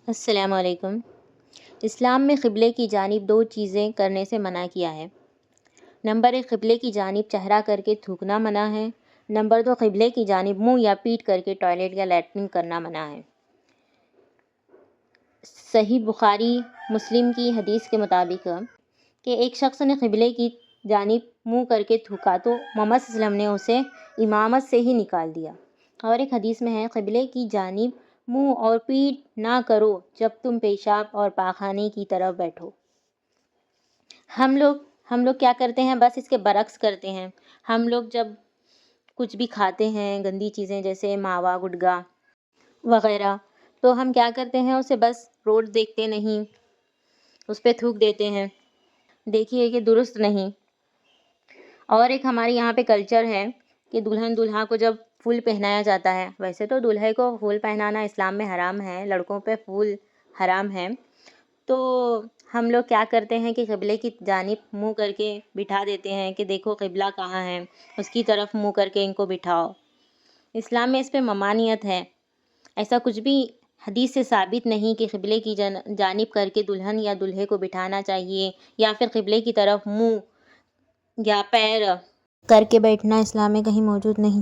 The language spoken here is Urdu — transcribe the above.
السلام علیکم۔ اسلام میں قبلے کی جانب 2 چیزیں کرنے سے منع کیا ہے۔ نمبر 1، قبلے کی جانب چہرہ کر کے تھوکنا منع ہے۔ نمبر 2، قبلے کی جانب منہ یا پیٹھ کر کے ٹوائلٹ یا لیٹرن کرنا منع ہے۔ صحیح بخاری مسلم کی حدیث کے مطابق کہ ایک شخص نے قبلے کی جانب منہ کر کے تھوکا تو محمد صلی اللہ علیہ وسلم نے اسے امامت سے ہی نکال دیا۔ اور ایک حدیث میں ہے، قبلے کی جانب منہ اور پیٹھ نہ کرو جب تم پیشاب اور پاخانے کی طرف بیٹھو۔ ہم لوگ کیا کرتے ہیں، بس اس کے برعکس کرتے ہیں۔ ہم لوگ جب کچھ بھی کھاتے ہیں گندی چیزیں جیسے ماوا گٹکا وغیرہ، تو ہم کیا کرتے ہیں، اسے بس روڈ دیکھتے نہیں، اس پہ تھوک دیتے ہیں۔ دیکھیے کہ درست نہیں۔ اور ایک ہمارے یہاں پہ کلچر ہے کہ دلہن دولہا کو جب پھول پہنایا جاتا ہے، ویسے تو دولہے کو پھول پہنانا اسلام میں حرام ہے، لڑکوں پہ پھول حرام ہے، تو ہم لوگ کیا کرتے ہیں کہ قبلے کی جانب منہ کر کے بٹھا دیتے ہیں کہ دیکھو قبلہ کہاں ہے، اس کی طرف منہ کر کے ان کو بٹھاؤ۔ اسلام میں اس پہ ممانعت ہے۔ ایسا کچھ بھی حدیث سے ثابت نہیں کہ قبلے کی جانب کر کے دلہن یا دولہے کو بٹھانا چاہیے، یا پھر قبلے کی طرف منہ یا پیر کر کے بیٹھنا اسلام میں کہیں موجود نہیں۔